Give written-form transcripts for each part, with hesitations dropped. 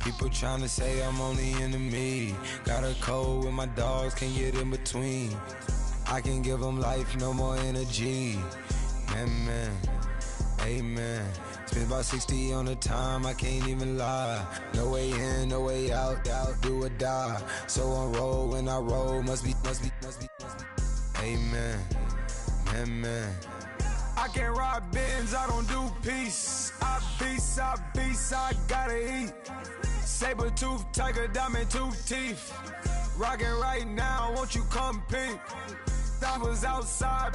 People trying to say I'm only enemy. Got a code with my dogs, can't get in between. I can give them life, no more energy. Man, amen. Spent about 60 on the time, I can't even lie. No way in, no way out, do or die. So on roll, when I roll, must be. Amen, man. I can't ride Benz, I don't do peace. I beast, I gotta eat. Saber tooth, tiger, diamond tooth teeth. Rockin' right now, won't you come peep? I was outside.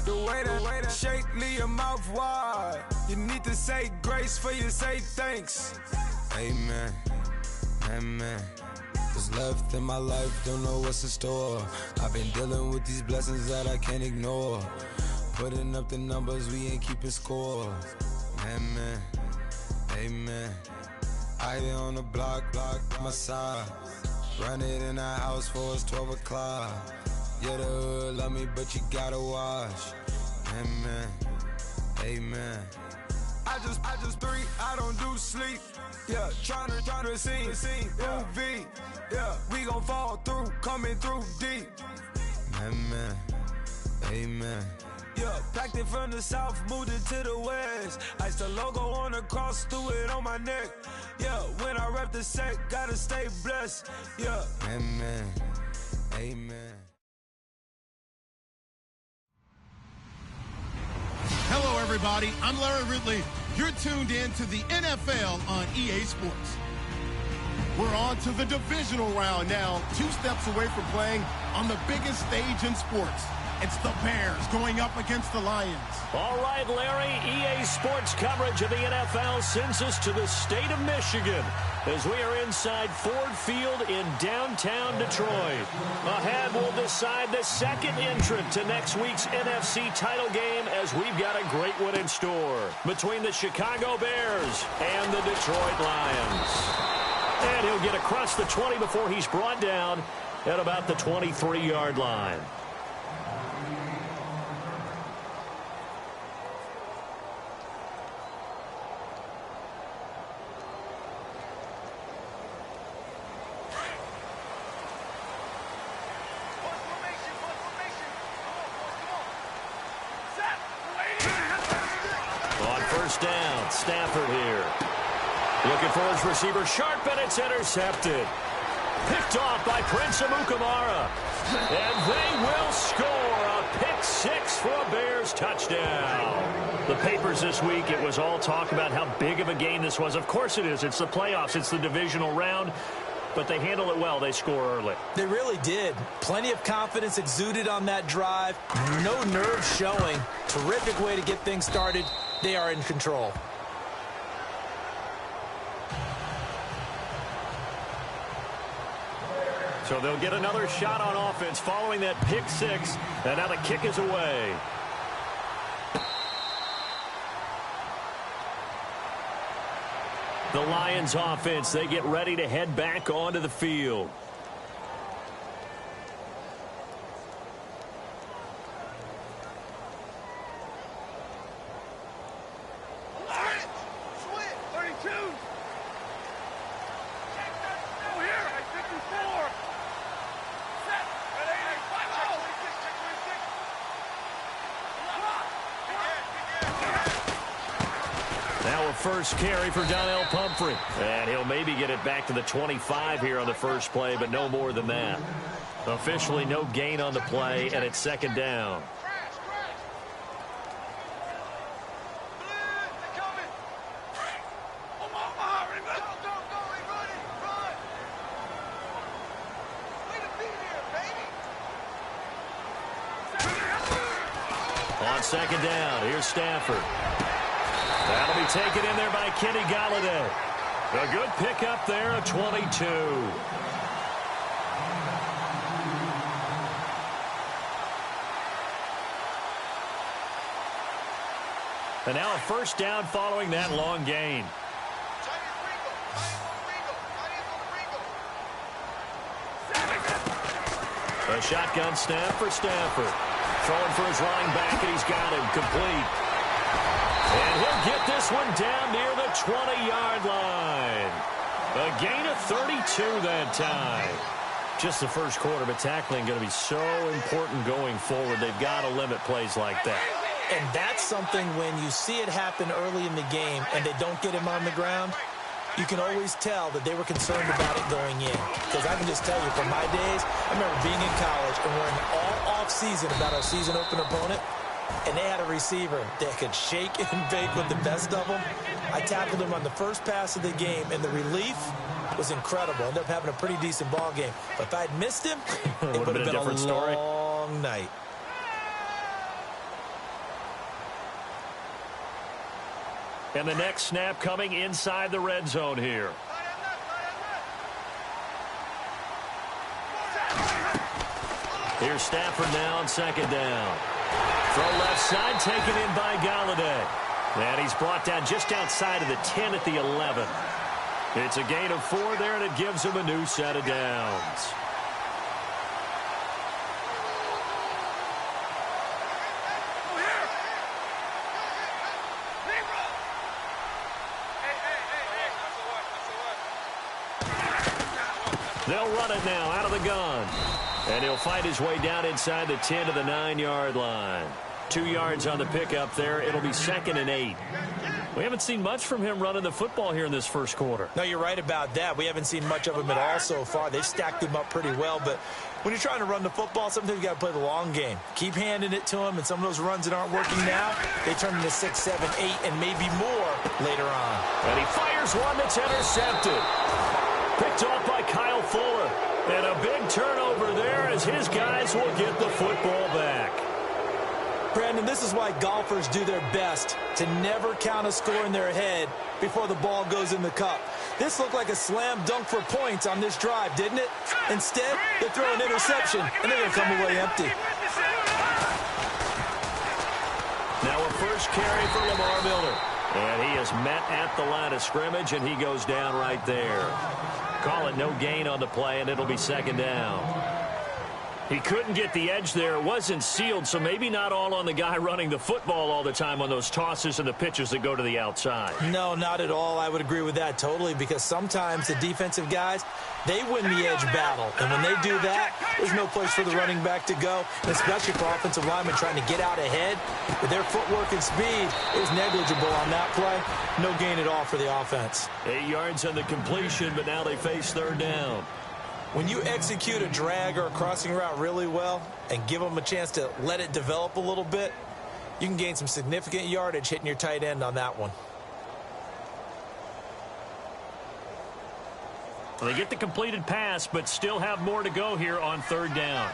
The way that shake, leave your mouth wide. You need to say grace for you say thanks. Amen, amen. What's left in my life, don't know what's in store. I've been dealing with these blessings that I can't ignore. Putting up the numbers, we ain't keeping score. Amen, amen. I here on the block, my side. Run it in the house for us 12 o'clock. Yeah, the hood love me, but you gotta watch. Amen, amen. I just three, I don't do sleep. Yeah, tryna see movie. Yeah, we gon' fall through, coming through deep. Amen, amen. Yeah, packed it from the south, moved it to the west. Iced the logo on the cross, threw it on my neck. Yeah, when I rep the set, gotta stay blessed. Yeah, amen, amen. Hello, everybody. I'm Larry Ridley. You're tuned in to the NFL on EA Sports. We're on to the divisional round now, 2 steps away from playing on the biggest stage in sports. It's the Bears going up against the Lions. All right, Larry, EA Sports coverage of the NFL sends us to the state of Michigan as we are inside Ford Field in downtown Detroit. Ahead, we'll decide the second entrant to next week's NFC title game as we've got a great one in store between the Chicago Bears and the Detroit Lions. And he'll get across the 20 before he's brought down at about the 23-yard line. Down, Stafford here. Looking for his receiver, Sharp, and it's intercepted. Picked off by Prince Amukamara. And they will score a pick 6 for a Bears touchdown. The papers this week, it was all talk about how big of a game this was. Of course it is. It's the playoffs. It's the divisional round. But they handle it well. They score early. They really did. Plenty of confidence exuded on that drive. No nerves showing. Terrific way to get things started. They are in control. So they'll get another shot on offense following that pick 6. And now the kick is away. The Lions offense, they get ready to head back onto the field. First carry for Donnell Pumphrey. And he'll maybe get it back to the 25 here on the first play, but no more than that. Officially no gain on the play, and it's second down. On second down, here's Stafford. That'll be taken in there by Kenny Golladay. A good pickup there, a 22. And now a first down following that long gain. A shotgun snap for Stafford. Throwing for his running back, and he's got him complete. And he'll get get this one down near the 20-yard line. A gain of 32 that time. Just the first quarter, but tackling going to be so important going forward. They've got to limit plays like that. And that's something when you see it happen early in the game and they don't get him on the ground, you can always tell that they were concerned about it going in. Because I can just tell you, from my days, I remember being in college and worrying all off-season about our season opener opponent, and they had a receiver that could shake and bake with the best of them. I tackled him on the first pass of the game, and the relief was incredible. Ended up having a pretty decent ball game. But if I'd missed him, it would have been a long night. And the next snap coming inside the red zone here. Here's Stafford now on second down. Throw left side, taken in by Galladay. And he's brought down just outside of the 10 at the 11. It's a gain of 4 there, and it gives him a new set of downs. They'll run it now out of the gun. And he'll fight his way down inside the 10 to the 9-yard line. 2 yards on the pickup there. It'll be 2nd and 8. We haven't seen much from him running the football here in this first quarter. No, you're right about that. We haven't seen much of him at all so far. They've stacked him up pretty well. But when you're trying to run the football, sometimes you got to play the long game. Keep handing it to him, and some of those runs that aren't working now, they turn into 6, 7, 8, and maybe more later on. And he fires one that's intercepted. Picked off by Kyle Fuller. And a big turnover there as his guys will get the football back. Brandon, this is why golfers do their best to never count a score in their head before the ball goes in the cup. This looked like a slam dunk for points on this drive, didn't it? Instead, they throw an interception, and they're going to come away empty. Now a first carry for Lamar Miller. And he is met at the line of scrimmage, and he goes down right there. Call it no gain on the play, and it'll be 2nd down. He couldn't get the edge there. It wasn't sealed, so maybe not all on the guy running the football all the time on those tosses and the pitches that go to the outside. No, not at all. I would agree with that totally, because sometimes the defensive guys, they win the edge battle. And when they do that, there's no place for the running back to go, and especially for offensive linemen trying to get out ahead. With their footwork and speed, it was negligible on that play. No gain at all for the offense. 8 yards on the completion, but now they face 3rd down. When you execute a drag or a crossing route really well and give them a chance to let it develop a little bit, you can gain some significant yardage hitting your tight end on that one. Well, they get the completed pass, but still have more to go here on 3rd down.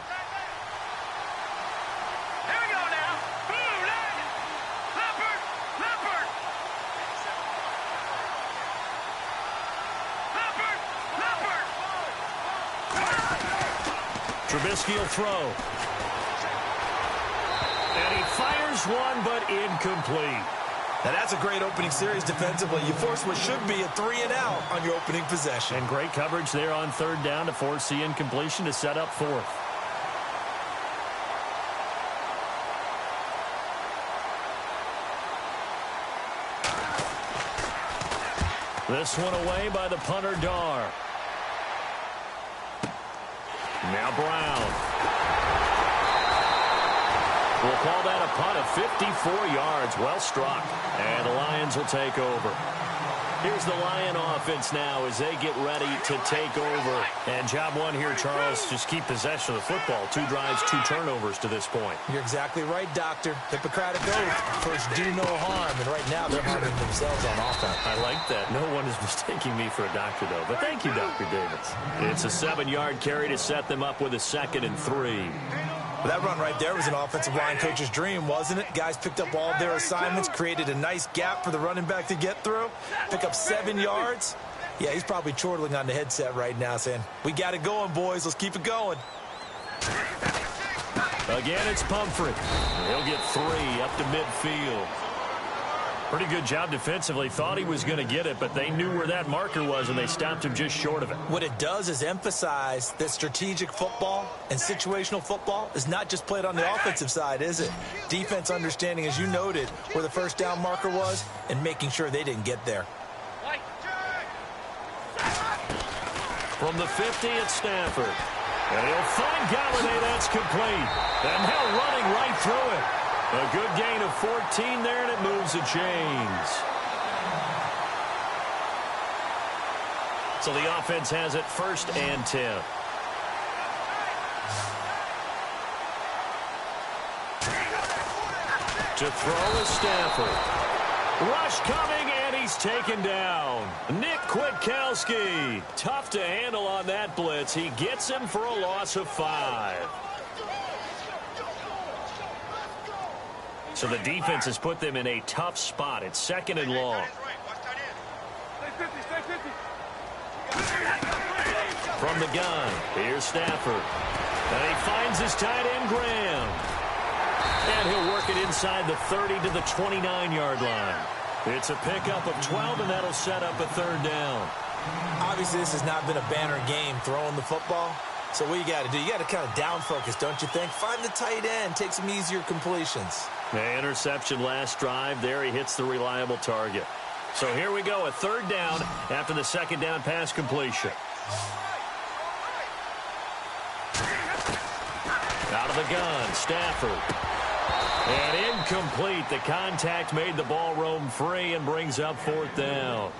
Trubisky will throw. And he fires one, but incomplete. Now that's a great opening series defensively. You force what should be a 3-and-out on your opening possession. And great coverage there on 3rd down to force the incompletion to set up 4th. This one away by the punter, Dar. Now Brown. We'll call that a punt of 54 yards. Well struck. And the Lions will take over. Here's the Lion offense now as they get ready to take over. And job one here, Charles, just keep possession of the football. 2 drives, 2 turnovers to this point. You're exactly right, Doctor. Hippocratic oath. First, do no harm. And right now, they're harming themselves on offense. I like that. No one is mistaking me for a doctor, though. But thank you, Dr. Davis. It's a 7-yard carry to set them up with a 2nd and 3. Well, that run right there was an offensive line coach's dream, wasn't it? Guys picked up all their assignments, created a nice gap for the running back to get through, pick up 7 yards. Yeah, he's probably chortling on the headset right now saying, we got it going, boys. Let's keep it going. Again, it's Pumphrey. He'll get 3 up to midfield. Pretty good job defensively. Thought he was going to get it, but they knew where that marker was, and they stopped him just short of it. What it does is emphasize that strategic football and situational football is not just played on the offensive side, is it? Defense understanding, as you noted, where the first down marker was and making sure they didn't get there. From the 50, it's Stafford. And he'll find Galladay. That's complete. And now running right through it. A good gain of 14 there, and it moves the chains. So the offense has it 1st and 10. To throw is Stafford. Rush coming, and he's taken down. Nick Kwiatkowski. Tough to handle on that blitz. He gets him for a loss of 5. So the defense has put them in a tough spot. It's 2nd and long. From the gun, here's Stafford. And he finds his tight end, Graham. And he'll work it inside the 30 to the 29-yard line. It's a pickup of 12, and that'll set up a 3rd down. Obviously, this has not been a banner game throwing the football. So what you got to do, you got to kind of down focus, don't you think? Find the tight end, take some easier completions. The interception last drive. There he hits the reliable target. So here we go, a 3rd down after the 2nd down pass completion. Out of the gun, Stafford. And incomplete. The contact made the ball roam free and brings up 4th down.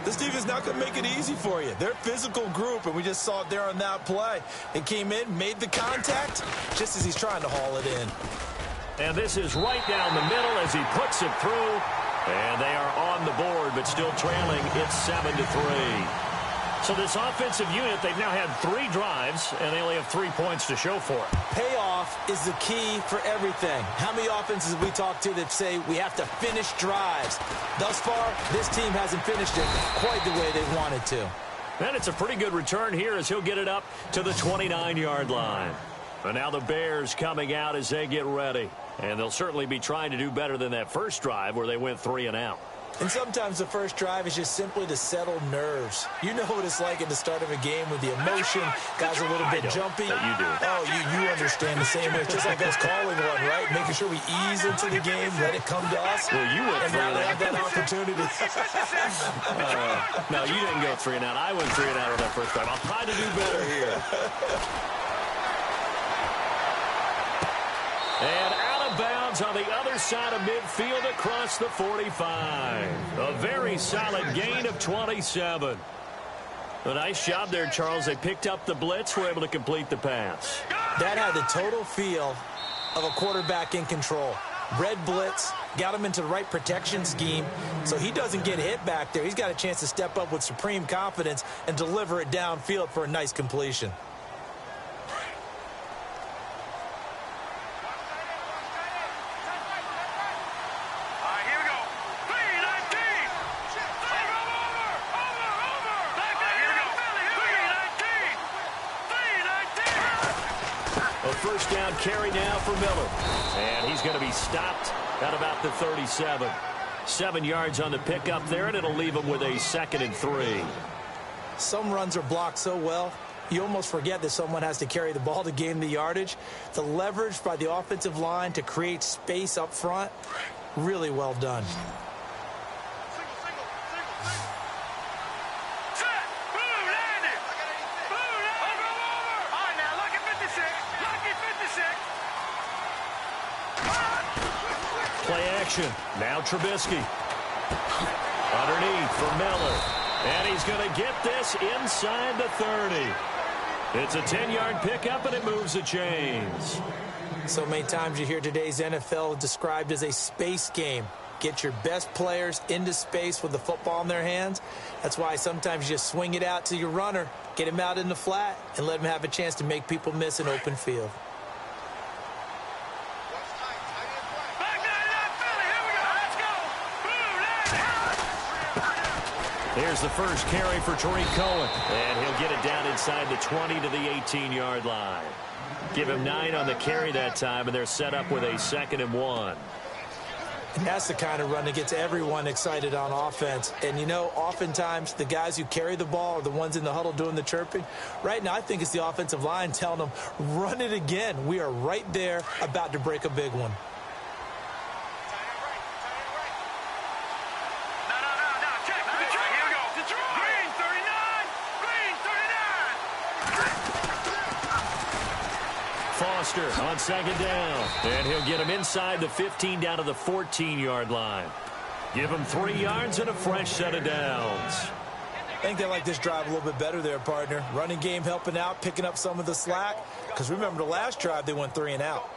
This defense is not going to make it easy for you. They're a physical group, and we just saw it there on that play. It came in, made the contact, just as he's trying to haul it in. And this is right down the middle as he puts it through. And they are on the board, but still trailing. It's 7-3. So this offensive unit, they've now had 3 drives, and they only have 3 points to show for it. Payoff is the key for everything. How many offenses have we talked to that say we have to finish drives? Thus far, this team hasn't finished it quite the way they wanted to. And it's a pretty good return here as he'll get it up to the 29-yard line. And now the Bears coming out as they get ready. And they'll certainly be trying to do better than that first drive where they went 3 and out. And sometimes the first drive is just simply to settle nerves. You know what it's like at the start of a game with the emotion. Guys are a little bit jumpy. You do. Oh, you understand the same way. It's just like us calling one, right? Making sure we ease into the game, let it come to us. Well, you went and 3 now and they out. have that opportunity. No, you didn't go 3 and out. I went 3 and out on that first drive. I'll try to do better here. And out of bounds on the other side of midfield across the 45. A very solid gain of 27. A nice job there, Charles. They picked up the blitz, were able to complete the pass. That had the total feel of a quarterback in control. Red blitz, got him into the right protection scheme, so he doesn't get hit back there. He's got a chance to step up with supreme confidence and deliver it downfield for a nice completion. First down carry now for Miller. And he's going to be stopped at about the 37. 7 yards on the pickup there, and it'll leave him with a 2nd and 3. Some runs are blocked so well, you almost forget that someone has to carry the ball to gain the yardage. The leverage by the offensive line to create space up front, really well done. Play action. Now Trubisky. Underneath for Miller. And he's going to get this inside the 30. It's a 10-yard pickup, and it moves the chains. So many times you hear today's NFL described as a space game. Get your best players into space with the football in their hands. That's why sometimes you just swing it out to your runner, get him out in the flat, and let him have a chance to make people miss an open field. Here's the first carry for Tariq Cohen. And he'll get it down inside the 20 to the 18-yard line. Give him 9 on the carry that time, and they're set up with a 2nd and 1. And that's the kind of run that gets everyone excited on offense. And, you know, oftentimes the guys who carry the ball are the ones in the huddle doing the chirping. Right now, I think it's the offensive line telling them, run it again. We are right there about to break a big one. Foster on second down. And he'll get him inside the 15 down to the 14-yard line. Give him 3 yards and a fresh set of downs. I think they like this drive a little bit better there, partner. Running game helping out, picking up some of the slack. Because remember, the last drive, they went 3 and out.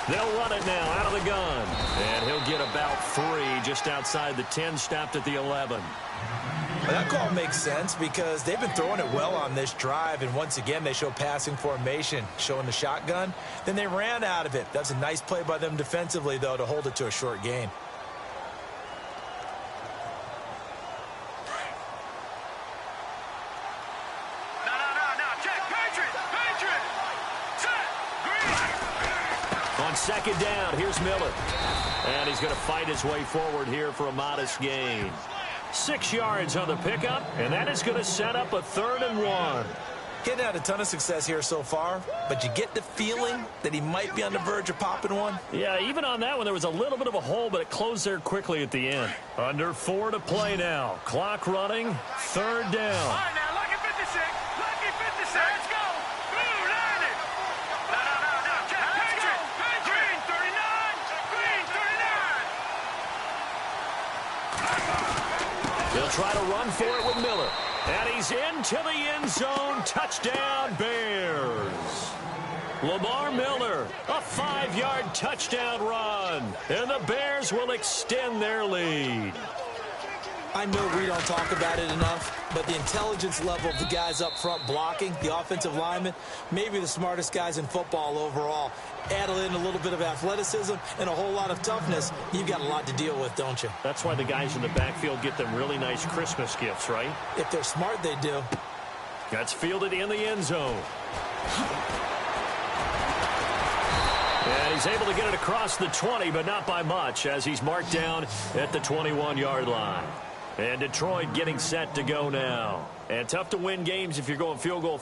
They'll run it now out of the gun. And he'll get about 3 just outside the 10, stopped at the 11. Well, that call makes sense because they've been throwing it well on this drive. And once again, they show passing formation, showing the shotgun. Then they ran out of it. That's a nice play by them defensively, though, to hold it to a short gain. Second down, here's Miller. And he's going to fight his way forward here for a modest gain. 6 yards on the pickup, and that is going to set up a 3rd and 1. Getting had a ton of success here so far, but you get the feeling that he might be on the verge of popping one. Yeah, even on that one, there was a little bit of a hole, but it closed there quickly at the end. Under 4 to play now. Clock running, 3rd down. All right, now, lucky 56. Lucky 56. Let's go. Ooh, learn it. No. Check. Patriot. Green 39. Green 39. They'll try to run for it with Miller. And he's into the end zone. Touchdown, Bears. Lamar Miller, a 5-yard touchdown run. And the Bears will extend their lead. I know we don't talk about it enough, but the intelligence level of the guys up front blocking, the offensive linemen, maybe the smartest guys in football overall. Add in a little bit of athleticism and a whole lot of toughness, you've got a lot to deal with, don't you? That's why the guys in the backfield get them really nice Christmas gifts, right? If they're smart, they do. That's fielded in the end zone. And he's able to get it across the 20, but not by much, as he's marked down at the 21-yard line. And Detroit getting set to go now. And tough to win games if you're going field goal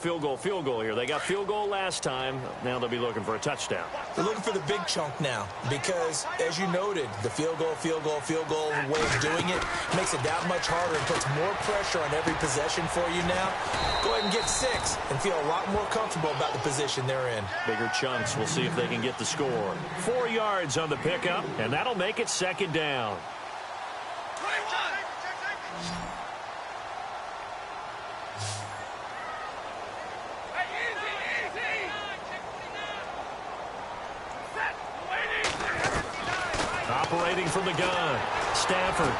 here. They got field goal last time. Now they'll be looking for a touchdown. They're looking for the big chunk now because, as you noted, the field goal way of doing it makes it that much harder and puts more pressure on every possession for you now. Go ahead and get 6 and feel a lot more comfortable about the position they're in. Bigger chunks. We'll see if they can get the score. 4 yards on the pickup, and that'll make it 2nd down. Operating from the gun, Stafford.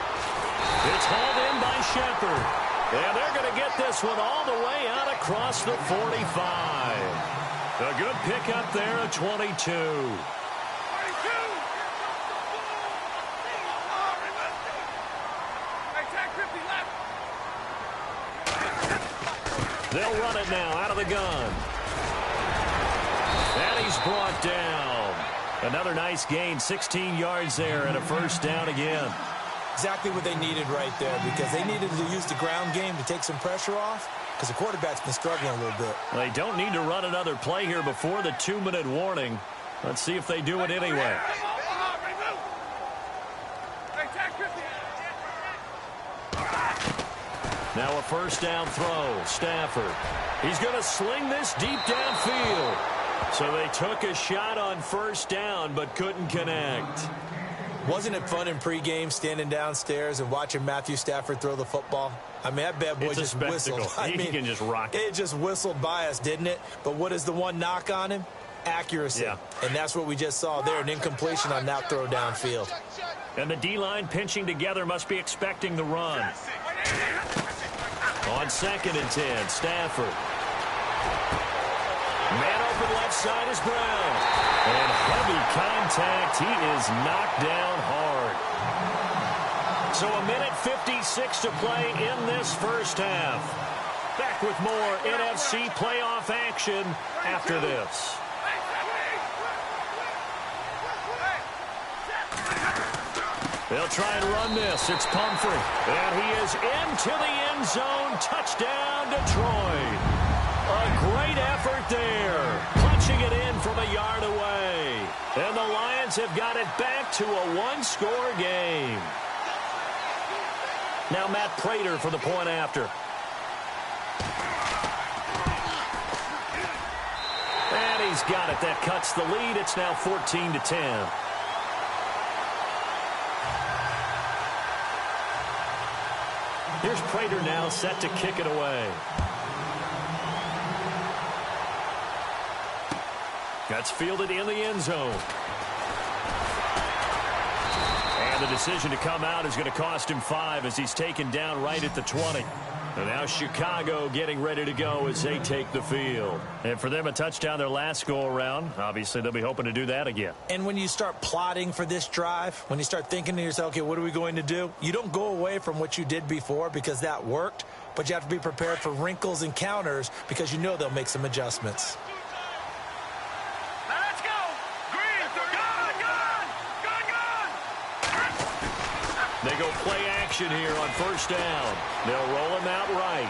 It's hauled in by Shepard. And they're going to get this one all the way out across the 45. A good pickup there at 22. They'll run it now out of the gun. And he's brought down. Another nice gain, 16 yards there and a 1st down again. Exactly what they needed right there because they needed to use the ground game to take some pressure off because the quarterback's been struggling a little bit. They don't need to run another play here before the 2-minute warning. Let's see if they do it anyway. Now a 1st down throw, Stafford. He's going to sling this deep downfield. So they took a shot on 1st down but couldn't connect. Wasn't it fun in pregame standing downstairs and watching Matthew Stafford throw the football? I mean, that bad boy just whistled. He can just rock it. It just whistled by us, didn't it? But what is the one knock on him? Accuracy. Yeah. And that's what we just saw there, an incompletion on that throw downfield. And the D-line pinching together must be expecting the run. On 2nd and 10, Stafford. Man open left side is Brown. And heavy contact. He is knocked down hard. So a minute 56 to play in this first half. Back with more NFC playoff action after this. They'll try and run this. It's Pumphrey. And he is into the end zone. Touchdown, Detroit. A great effort there. Punching it in from a yard away. And the Lions have got it back to a one-score game. Now Matt Prater for the point after. And he's got it. That cuts the lead. It's now 14-10. Here's Prater now set to kick it away. That's fielded in the end zone. And the decision to come out is going to cost him 5 as he's taken down right at the 20. And now Chicago getting ready to go as they take the field. And for them, a touchdown their last go-around. Obviously, they'll be hoping to do that again. And when you start plotting for this drive, when you start thinking to yourself, okay, what are we going to do? You don't go away from what you did before because that worked, but you have to be prepared for wrinkles and counters because you know they'll make some adjustments. They go play action here on first down. They'll roll him out right.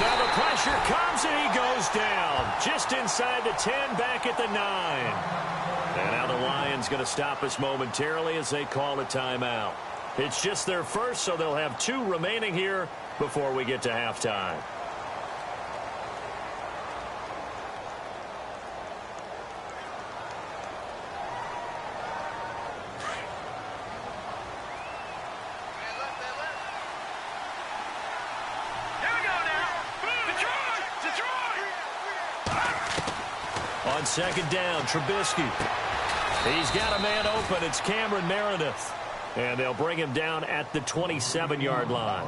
Now the pressure comes and he goes down. Just inside the 10, back at the 9. And now the Lions going to stop us momentarily as they call a timeout. It's just their first, so they'll have 2 remaining here before we get to halftime. On second down, Trubisky. He's got a man open. It's Cameron Meredith. And they'll bring him down at the 27-yard line.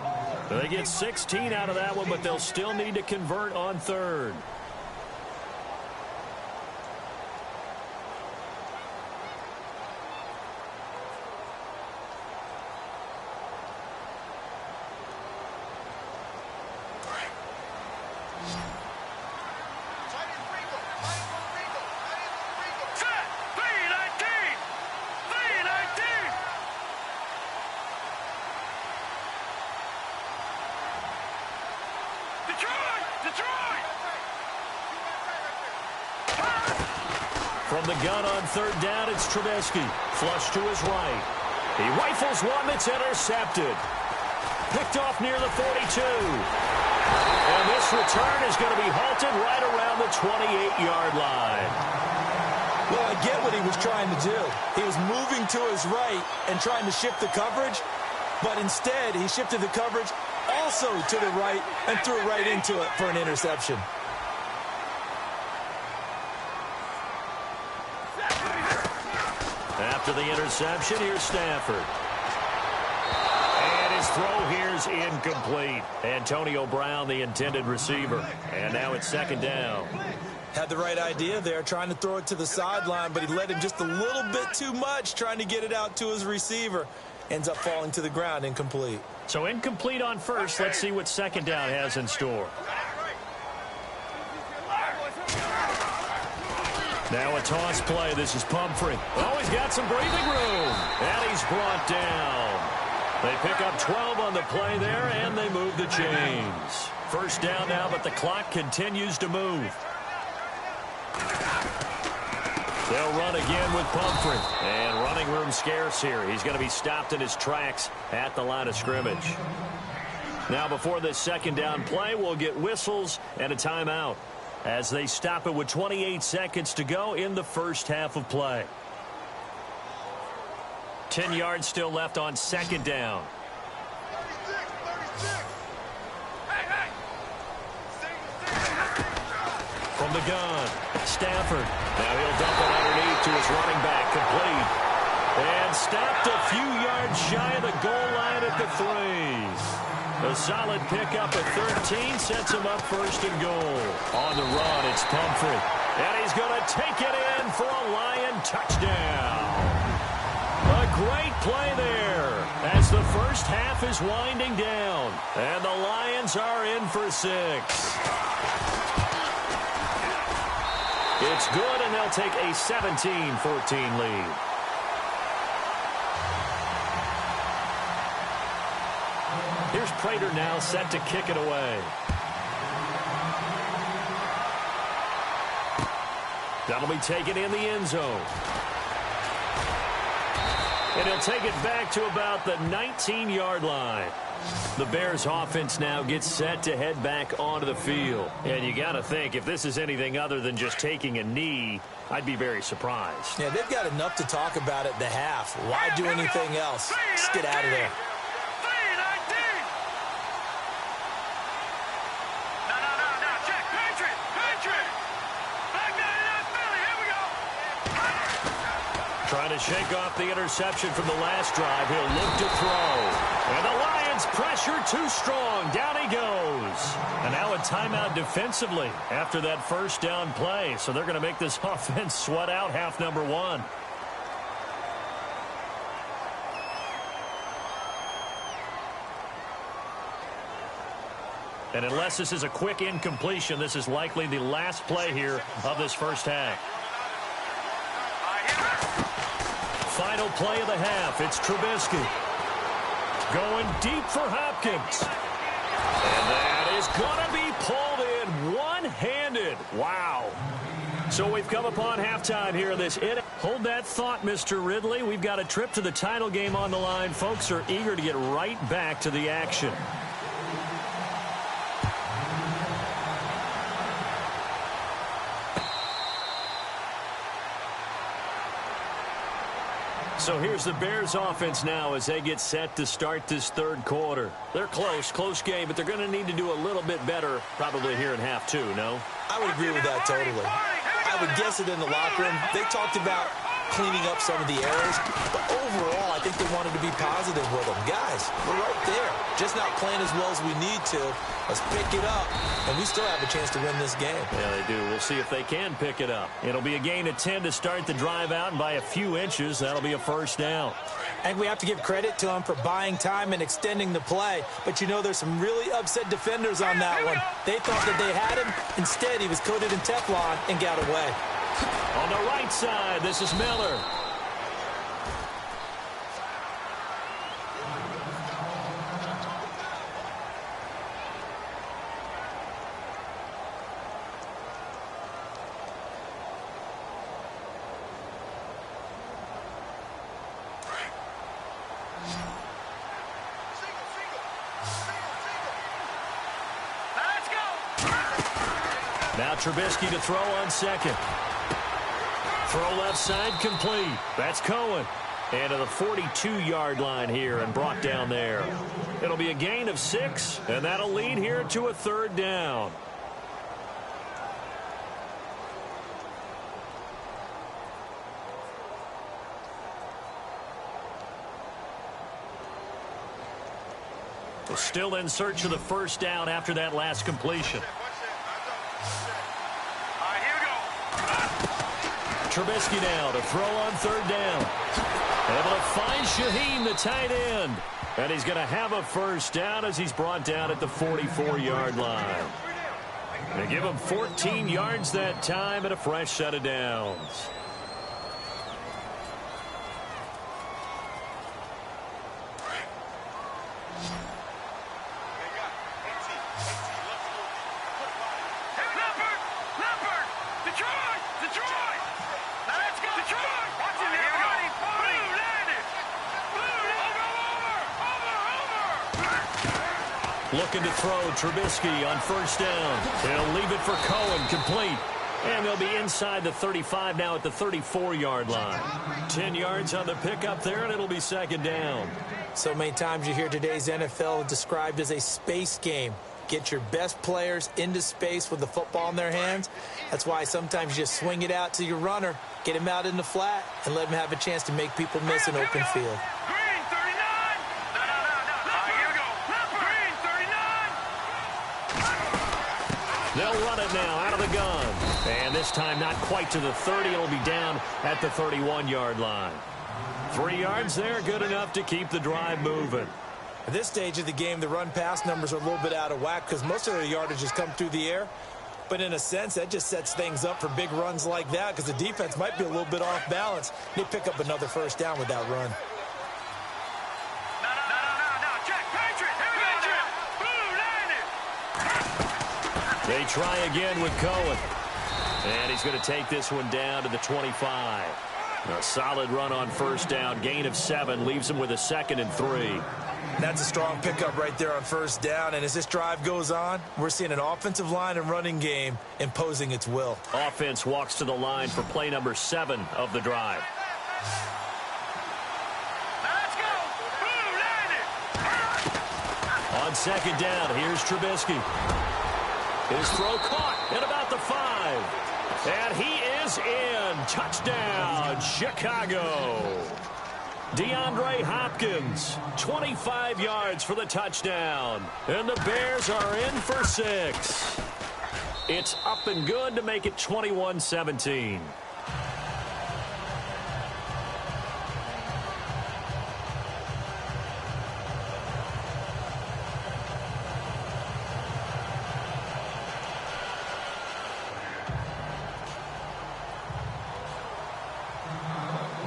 They get 16 out of that one, but they'll still need to convert on third. From the gun on third down, it's Trubisky. Flush to his right. He rifles one that's intercepted. Picked off near the 42. And this return is going to be halted right around the 28-yard line. Well, I get what he was trying to do. He was moving to his right and trying to shift the coverage, but instead he shifted the coverage also to the right and threw right into it for an interception. After the interception, here's Stafford. And his throw here's incomplete. Antonio Brown, the intended receiver. And now it's second down. Had the right idea there, trying to throw it to the sideline, but he led him just a little bit too much, trying to get it out to his receiver. Ends up falling to the ground, incomplete. So incomplete on first. Let's see what second down has in store. Now a toss play. This is Pumphrey. Oh, he's got some breathing room. And he's brought down. They pick up 12 on the play there, and they move the chains. First down now, but the clock continues to move. They'll run again with Pumphrey. And running room scarce here. He's going to be stopped in his tracks at the line of scrimmage. Now before this second down play, we'll get whistles and a timeout as they stop it with 28 seconds to go in the first half of play. 10 yards still left on second down. 36. From the gun, Stafford. Now he'll dump it underneath to his running back, complete. And stopped a few yards shy of the goal line at the 3. A solid pickup of 13 sets him up first and goal. On the run, it's Pumphrey. And he's going to take it in for a Lion touchdown. A great play there as the first half is winding down. And the Lions are in for 6. It's good, and they'll take a 17-14 lead. Here's Prater now set to kick it away. That'll be taken in the end zone. And he'll take it back to about the 19-yard line. The Bears offense now gets set to head back onto the field. And you got to think, if this is anything other than just taking a knee, I'd be very surprised. Yeah, they've got enough to talk about at the half. Why do anything else? Just get out of there. Trying to shake off the interception from the last drive. He'll look to throw. And the Lions pressure too strong. Down he goes. And now a timeout defensively after that first down play. So they're going to make this offense sweat out half number 1. And unless this is a quick incompletion, this is likely the last play here of this first half. Final play of the half. It's Trubisky. Going deep for Hopkins. And that is going to be pulled in one-handed. Wow. So we've come upon halftime here in this. Hold that thought, Mr. Ridley. We've got a trip to the title game on the line. Folks are eager to get right back to the action. So here's the Bears offense now as they get set to start this third quarter. They're close game, but they're going to need to do a little bit better probably here in half 2, no? I would agree with that totally. I would guess it in the locker room. They talked about cleaning up some of the errors, but overall I think they wanted to be positive with them. Guys, we're right there. Just not playing as well as we need to. Let's pick it up, and we still have a chance to win this game. Yeah, they do. We'll see if they can pick it up. It'll be a gain of 10 to start the drive out, and by a few inches, that'll be a first down. And we have to give credit to him for buying time and extending the play. But, you know, there's some really upset defenders on that one. They thought that they had him. Instead, he was coated in Teflon and got away. On the right side, this is Miller. Now Trubisky to throw on second. Throw left side complete. That's Cohen. And to the 42-yard line here and brought down there. It'll be a gain of 6, and that'll lead here to a third down. We're still in search of the first down after that last completion. Trubisky now to throw on third down. Able to find Shaheen, the tight end. And he's going to have a first down as he's brought down at the 44-yard line. They give him 14 yards that time and a fresh set of downs. Looking to throw Trubisky on first down. He'll leave it for Cohen, complete. And they'll be inside the 35 now at the 34-yard line. 10 yards on the pickup there, and it'll be second down. So many times you hear today's NFL described as a space game. Get your best players into space with the football in their hands. That's why sometimes you just swing it out to your runner, get him out in the flat, and let him have a chance to make people miss an open field. Green 39. No. Here we go. Green 39. it now out of the gun. And this time not quite to the 30. It'll be down at the 31-yard line. 3 yards there, good enough to keep the drive moving. At this stage of the game, the run-pass numbers are a little bit out of whack because most of their yardage has come through the air. But in a sense, that just sets things up for big runs like that because the defense might be a little bit off balance. They pick up another first down with that run. They try again with Cohen. And he's going to take this one down to the 25. A solid run on first down. Gain of 7 leaves him with a 2nd and 3. That's a strong pickup right there on first down. And as this drive goes on, we're seeing an offensive line and running game imposing its will. Offense walks to the line for play number 7 of the drive. Let's go. On second down, here's Trubisky. His throw caught at about the 5. And he is in. Touchdown, Chicago. DeAndre Hopkins, 25 yards for the touchdown. And the Bears are in for 6. It's up and good to make it 21-17.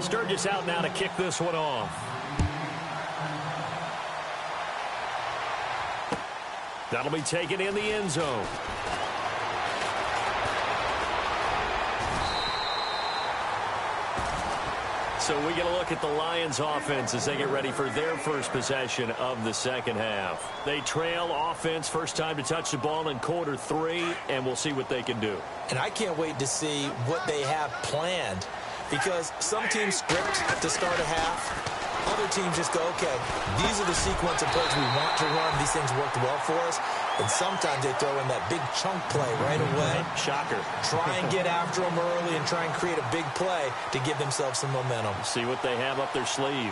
Sturgis out now to kick this one off. That'll be taken in the end zone. So we get a look at the Lions offense as they get ready for their first possession of the second half. They trail offense, first time to touch the ball in quarter 3, and we'll see what they can do. And I can't wait to see what they have planned. Because some teams script to start a half. Other teams just go, okay, these are the sequence of plays we want to run. These things worked well for us. And sometimes they throw in that big chunk play right away. Shocker. Try and get after them early and try and create a big play to give themselves some momentum. See what they have up their sleeve.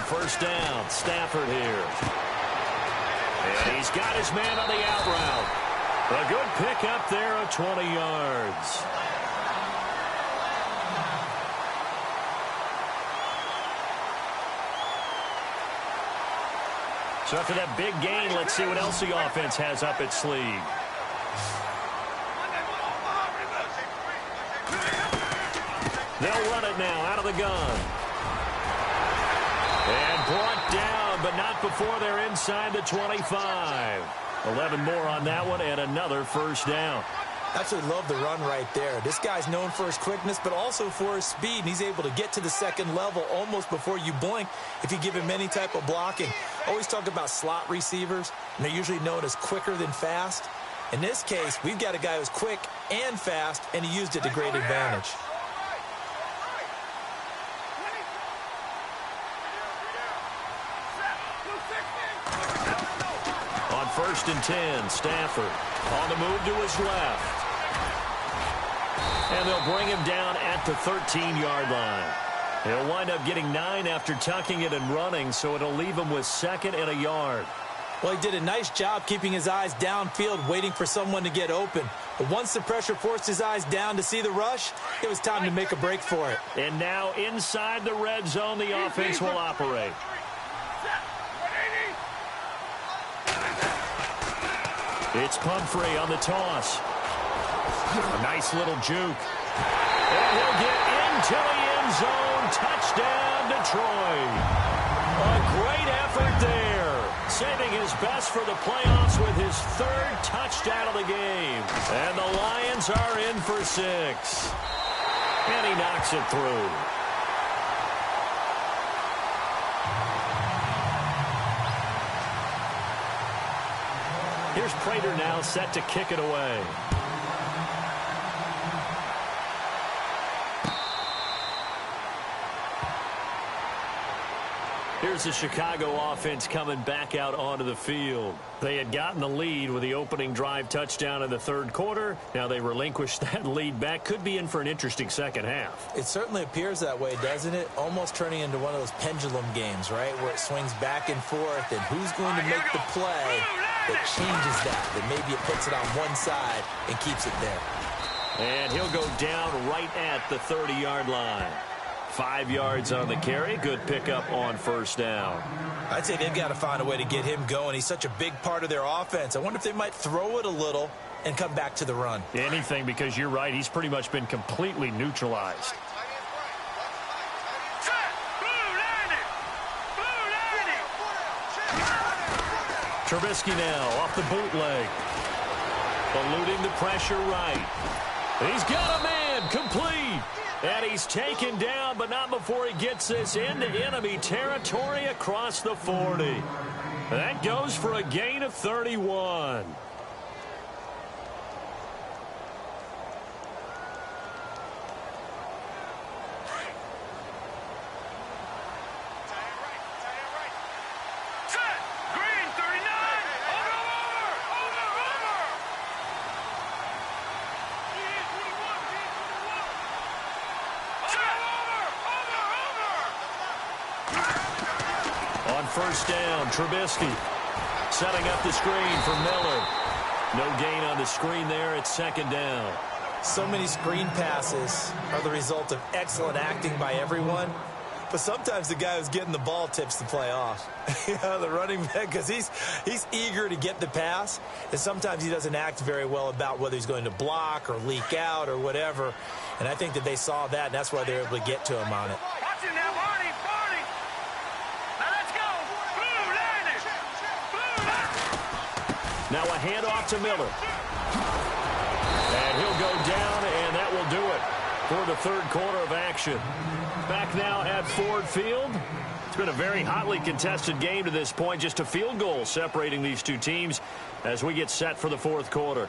First down, Stafford here. And he's got his man on the out route. A good pickup there of 20 yards. So after that big gain, let's see what else the offense has up its sleeve. They'll run it now out of the gun. And brought down, but not before they're inside the 25. 11 more on that one, and another first down. Absolutely love the run right there. This guy's known for his quickness, but also for his speed. And he's able to get to the second level almost before you blink if you give him any type of blocking. Always talk about slot receivers, and they're usually known as quicker than fast. In this case, we've got a guy who's quick and fast, and he used it to great advantage. First and 10, Stafford on the move to his left. And they'll bring him down at the 13-yard line. He'll wind up getting 9 after tucking it and running, so it'll leave him with 2nd and a yard. Well, he did a nice job keeping his eyes downfield, waiting for someone to get open. But once the pressure forced his eyes down to see the rush, it was time to make a break for it. And now inside the red zone, the offense will operate. It's Pumphrey on the toss. A nice little juke. And he'll get into the end zone. Touchdown, Detroit. A great effort there. Saving his best for the playoffs with his 3rd touchdown of the game. And the Lions are in for 6. And he knocks it through. Here's Prater now set to kick it away. Here's the Chicago offense coming back out onto the field. They had gotten the lead with the opening drive touchdown in the third quarter. Now they relinquished that lead back. Could be in for an interesting second half. It certainly appears that way, doesn't it? Almost turning into one of those pendulum games, right, where it swings back and forth, and who's going to make the play that changes that maybe it puts it on one side and keeps it there. And he'll go down right at the 30-yard line. 5 yards on the carry. Good pickup on first down. I'd say they've got to find a way to get him going. He's such a big part of their offense. I wonder if they might throw it a little and come back to the run. Anything, because you're right. He's pretty much been completely neutralized. Trubisky now off the bootleg. Eluding the pressure right. He's got a man complete. And he's taken down, but not before he gets this into enemy territory across the 40. That goes for a gain of 31. First down, Trubisky setting up the screen for Miller. No gain on the screen there. It's second down. So many screen passes are the result of excellent acting by everyone. But sometimes the guy who's getting the ball tips the play off. The running back, because he's eager to get the pass. And sometimes he doesn't act very well about whether he's going to block or leak out or whatever. And I think that they saw that, and that's why they were able to get to him on it. Now a handoff to Miller. And he'll go down, and that will do it for the third quarter of action. Back now at Ford Field. It's been a very hotly contested game to this point. Just a field goal separating these two teams as we get set for the fourth quarter.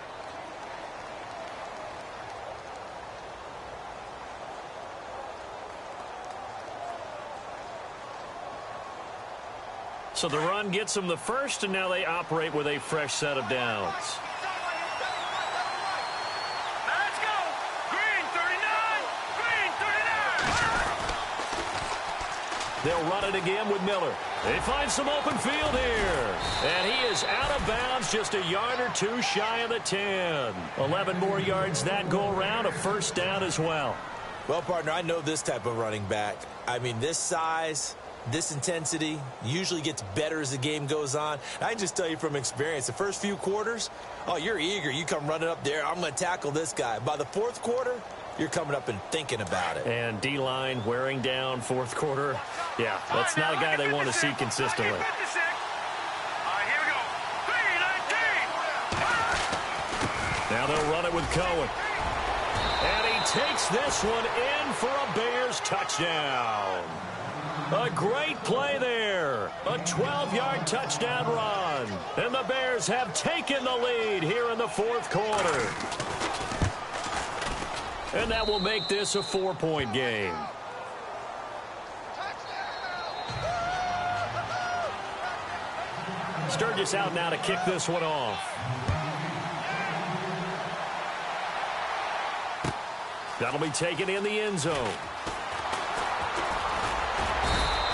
So the run gets them the first, and now they operate with a fresh set of downs. Let's go. Green 39. Green 39. They'll run it again with Miller. They find some open field here. And he is out of bounds, just a yard or two shy of the 10. 11 more yards that go around, a first down as well. Well, partner, I know this type of running back. I mean, this size, this intensity usually gets better as the game goes on. I can just tell you from experience, the first few quarters, oh, you're eager. You come running up there, I'm going to tackle this guy. By the fourth quarter, you're coming up and thinking about it. And D-line wearing down fourth quarter. Yeah, that's not a guy they want to see consistently. Now they'll run it with Cohen. And he takes this one in for a Bears touchdown. A great play there. A 12-yard touchdown run. And the Bears have taken the lead here in the fourth quarter. And that will make this a 4-point game. Sturgis out now to kick this one off. That'll be taken in the end zone.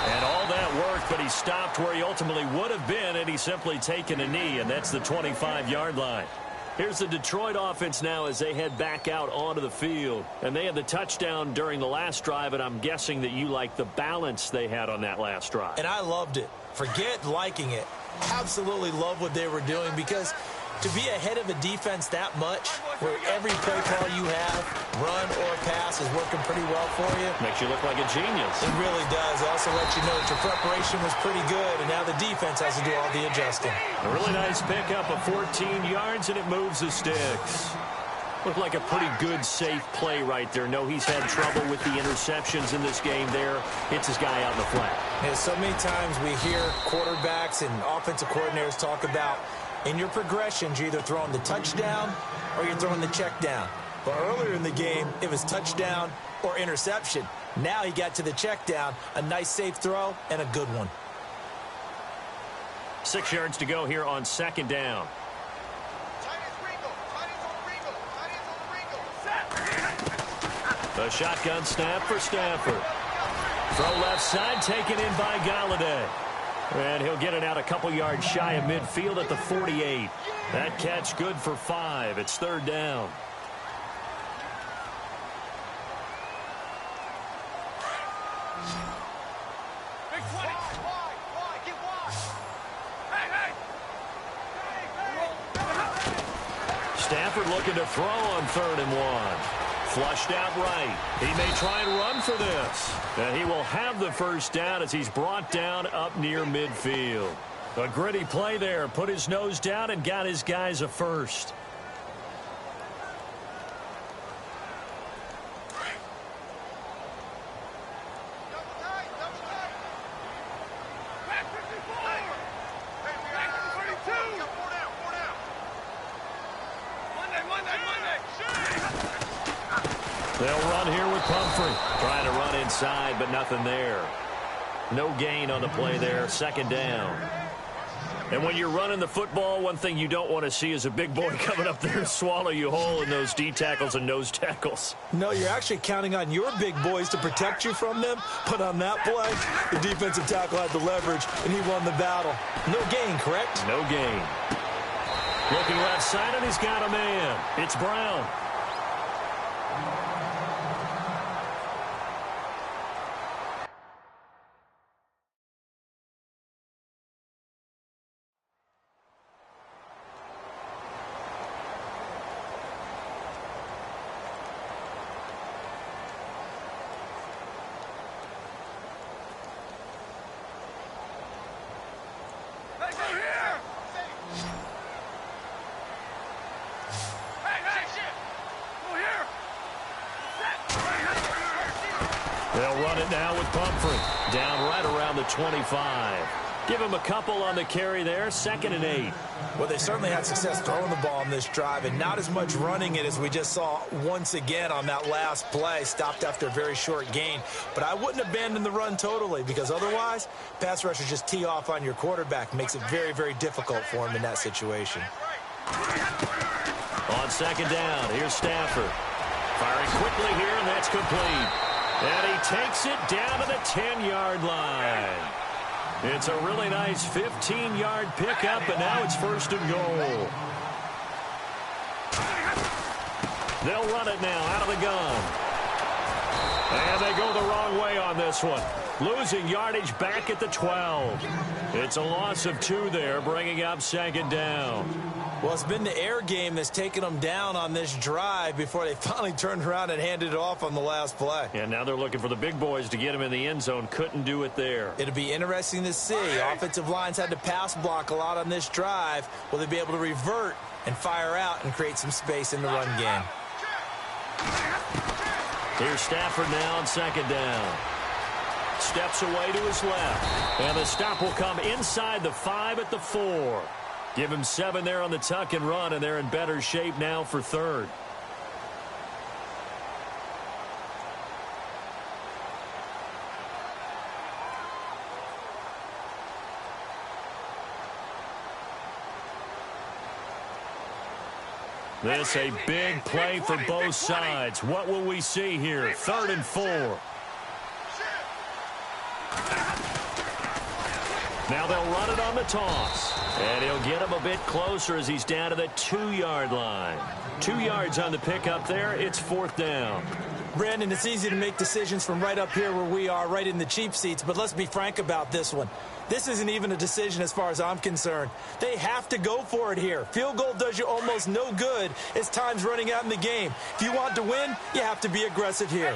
And all that worked, but he stopped where he ultimately would have been, and he's simply taken a knee, and that's the 25-yard line. Here's the Detroit offense now as they head back out onto the field. And they had the touchdown during the last drive, and I'm guessing that you like the balance they had on that last drive. And I loved it. Forget liking it. Absolutely love what they were doing, because to be ahead of a defense that much, where every play call you have, run or pass, is working pretty well for you. Makes you look like a genius. It really does. It also lets you know that your preparation was pretty good, and now the defense has to do all the adjusting. A really nice pickup of 14 yards, and it moves the sticks. Looked like a pretty good, safe play right there. No, he's had trouble with the interceptions in this game there. Hits his guy out in the flat. And so many times we hear quarterbacks and offensive coordinators talk about, in your progressions, you're either throwing the touchdown or you're throwing the check down. But earlier in the game, it was touchdown or interception. Now he got to the check down, a nice safe throw, and a good one. 6 yards to go here on second down. The shotgun snap for Stafford. Throw left side, taken in by Galladay. And he'll get it out a couple yards shy of midfield at the 48. That catch good for 5. It's third down. Stafford looking to throw on 3rd and 1. Flushed out right. He may try and run for this. And he will have the first down as he's brought down up near midfield. A gritty play there. Put his nose down and got his guys a first. They'll run here with Pumphrey. Trying to run inside, but nothing there. No gain on the play there. Second down. And when you're running the football, one thing you don't want to see is a big boy coming up there and swallow you whole in those D tackles and nose tackles. No, you're actually counting on your big boys to protect you from them. But on that play, the defensive tackle had the leverage, and he won the battle. No gain, correct? No gain. Looking left side, and he's got a man. It's Brown. They'll run it now with Pumphrey. Down right around the 25. Give him a couple on the carry there. 2nd and 8. Well, they certainly had success throwing the ball on this drive and not as much running it as we just saw once again on that last play. Stopped after a very short gain. But I wouldn't abandon the run totally because otherwise, pass rushers just tee off on your quarterback. Makes it very, very difficult for him in that situation. On second down, here's Stafford. Firing quickly here, and that's complete. And he takes it down to the 10-yard line. It's a really nice 15-yard pickup, and now it's 1st and goal. They'll run it now out of the gun. And they go the wrong way on this one. Losing yardage back at the 12. It's a loss of 2 there, bringing up 2nd down. Well, it's been the air game that's taken them down on this drive before they finally turned around and handed it off on the last play. And now they're looking for the big boys to get him in the end zone. Couldn't do it there. It'll be interesting to see. Offensive lines had to pass block a lot on this drive. Will they be able to revert and fire out and create some space in the run game? Here's Stafford now on 2nd down. Steps away to his left. And the stop will come inside the 5 at the 4. Give him 7 there on the tuck and run, and they're in better shape now for 3rd. This a big play for both sides. What will we see here? 3rd and 4. Now they'll run it on the toss. And he'll get him a bit closer as he's down to the 2-yard line. 2 yards on the pickup there. It's 4th down. Brandon, it's easy to make decisions from right up here where we are, right in the cheap seats, but let's be frank about this one. This isn't even a decision as far as I'm concerned. They have to go for it here. Field goal does you almost no good as time's running out in the game. If you want to win, you have to be aggressive here.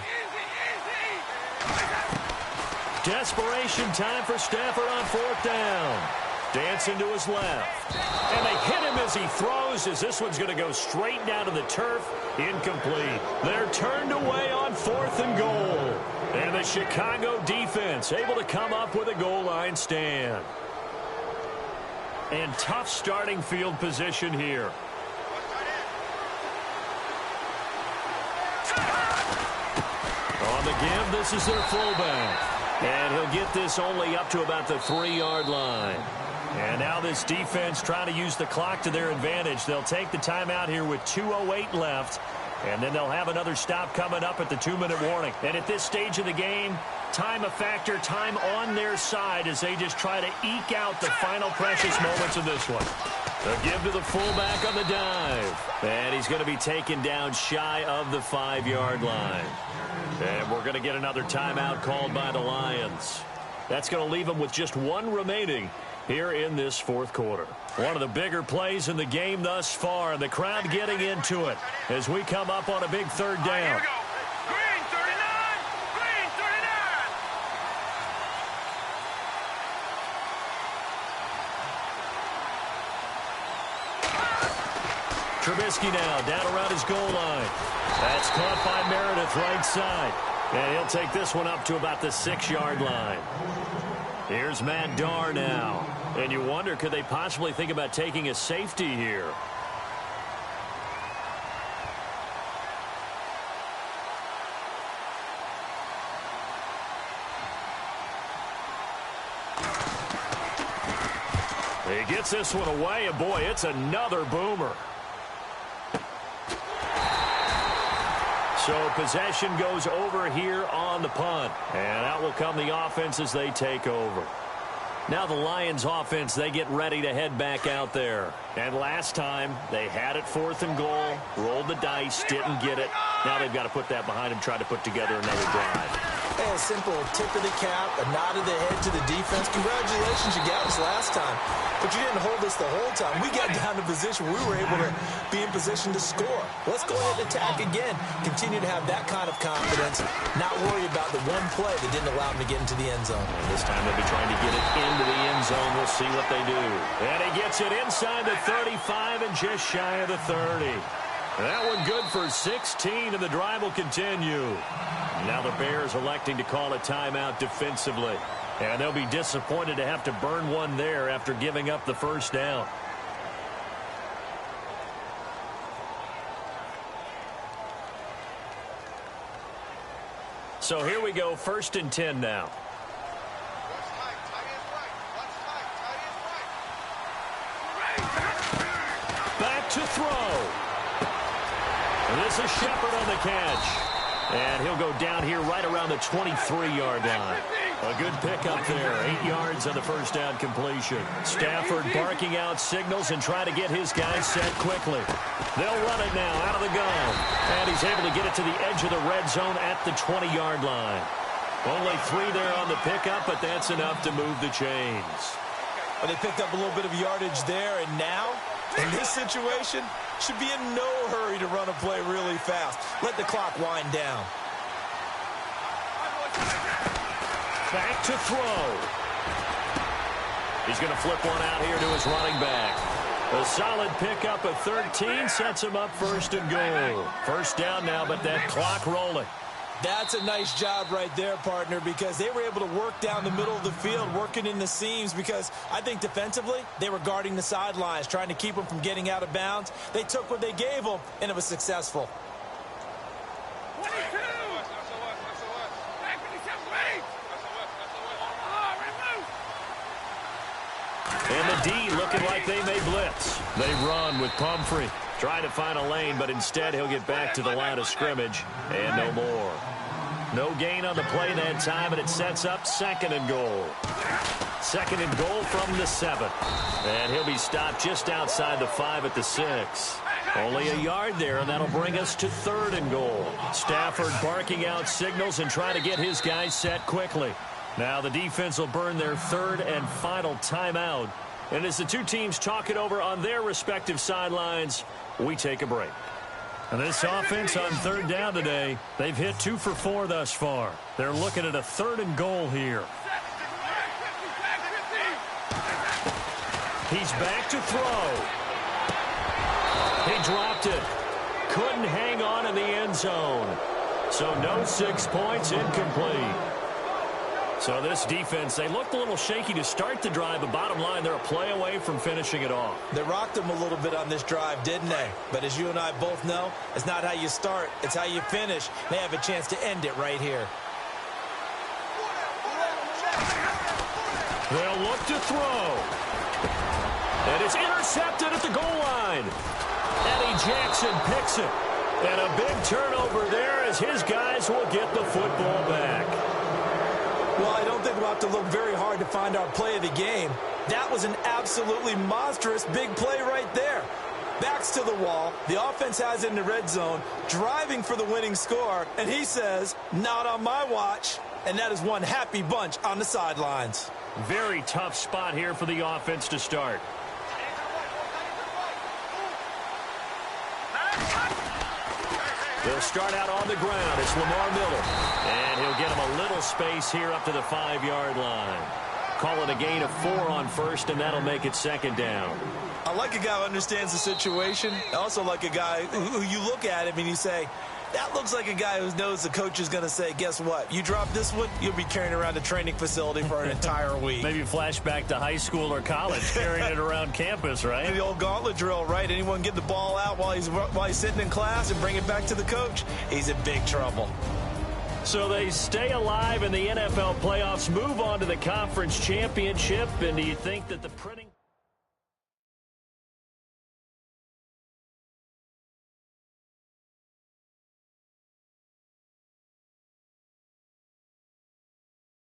Desperation time for Stafford on 4th down. Dancing to his left. And they hit him as he throws, as this one's going to go straight down to the turf. Incomplete. They're turned away on 4th and goal. And the Chicago defense able to come up with a goal line stand. And tough starting field position here. On the give, this is their fullback. And he'll get this only up to about the 3-yard line. And now this defense trying to use the clock to their advantage. They'll take the timeout here with 2:08 left. And then they'll have another stop coming up at the 2-minute warning. And at this stage of the game, time a factor, time on their side as they just try to eke out the final precious moments of this one. A give to the fullback on the dive. And he's going to be taken down shy of the 5-yard line. And we're going to get another timeout called by the Lions. That's going to leave them with just one remaining here in this fourth quarter. One of the bigger plays in the game thus far, and the crowd getting into it as we come up on a big third down. Here we go. Green 39. Green 39. Trubisky now down around his goal line. That's caught by Meredith right side. And he'll take this one up to about the 6-yard line. Here's Matt Darr now. And you wonder, could they possibly think about taking a safety here? He gets this one away, and boy, it's another boomer. So possession goes over here on the punt. And out will come the offense as they take over. Now the Lions offense, they get ready to head back out there. And last time, they had it 4th and goal, rolled the dice, didn't get it. Now they've got to put that behind them, try to put together another drive. Hey, a simple tip of the cap, a nod of the head to the defense. Congratulations, you got us last time. But you didn't hold us the whole time. We got down to position where we were able to be in position to score. Let's go ahead and attack again. Continue to have that kind of confidence. Not worry about the one play that didn't allow them to get into the end zone. And this time they'll be trying to get it into the end zone. We'll see what they do. And he gets it inside the 35 and just shy of the 30. That one good for 16, and the drive will continue. Now the Bears electing to call a timeout defensively. And they'll be disappointed to have to burn one there after giving up the first down. So here we go, 1st and 10 now. Back to throw. And this is Shepard on the catch. And he'll go down here right around the 23-yard line. A good pickup there. 8 yards on the first down completion. Stafford barking out signals and trying to get his guys set quickly. They'll run it now out of the gun. And he's able to get it to the edge of the red zone at the 20-yard line. Only 3 there on the pickup, but that's enough to move the chains. Well, they picked up a little bit of yardage there, and now, in this situation, should be in no hurry to run a play really fast. Let the clock wind down. Back to throw. He's going to flip one out here to his running back. A solid pickup of 13 sets him up 1st and goal. First down now, but that clock rolling. That's a nice job right there, partner, because they were able to work down the middle of the field, working in the seams, because I think defensively they were guarding the sidelines, trying to keep them from getting out of bounds. They took what they gave them, and it was successful. 22. And the D looking like they may blitz. They run with Pumphrey. Trying to find a lane, but instead he'll get back to the line of scrimmage. And no more. No gain on the play that time, and it sets up 2nd and goal. 2nd and goal from the 7. And he'll be stopped just outside the 5 at the 6. Only a yard there, and that'll bring us to 3rd and goal. Stafford barking out signals and trying to get his guys set quickly. Now the defense will burn their 3rd and final timeout. And as the two teams talk it over on their respective sidelines, we take a break. And this offense on 3rd down today, they've hit 2 for 4 thus far. They're looking at a 3rd and goal here. He's back to throw. He dropped it. Couldn't hang on in the end zone. So no 6 points, incomplete. So this defense, they looked a little shaky to start the drive, but bottom line, they're a play away from finishing it off. They rocked them a little bit on this drive, didn't they? But as you and I both know, it's not how you start, it's how you finish. They have a chance to end it right here. They'll look to throw. And it's intercepted at the goal line. Eddie Jackson picks it. And a big turnover there as his guys will get the football back. Well, I don't think we'll have to look very hard to find our play of the game. That was an absolutely monstrous big play right there. Backs to the wall. The offense has it in the red zone, driving for the winning score. And he says, not on my watch. And that is one happy bunch on the sidelines. Very tough spot here for the offense to start. They'll start out on the ground. It's Lamar Miller. And he'll get him a little space here up to the 5-yard line. Call it a gain of 4 on first, and that'll make it second down. I like a guy who understands the situation. I also like a guy who you look at him and you say, that looks like a guy who knows the coach is going to say, guess what? You drop this one, you'll be carrying around a training facility for an entire week. Maybe flashback to high school or college, carrying it around campus, right? The old gauntlet drill, right? Anyone get the ball out while he's sitting in class and bring it back to the coach, he's in big trouble. So they stay alive in the NFL playoffs, move on to the conference championship, and do you think that the printing...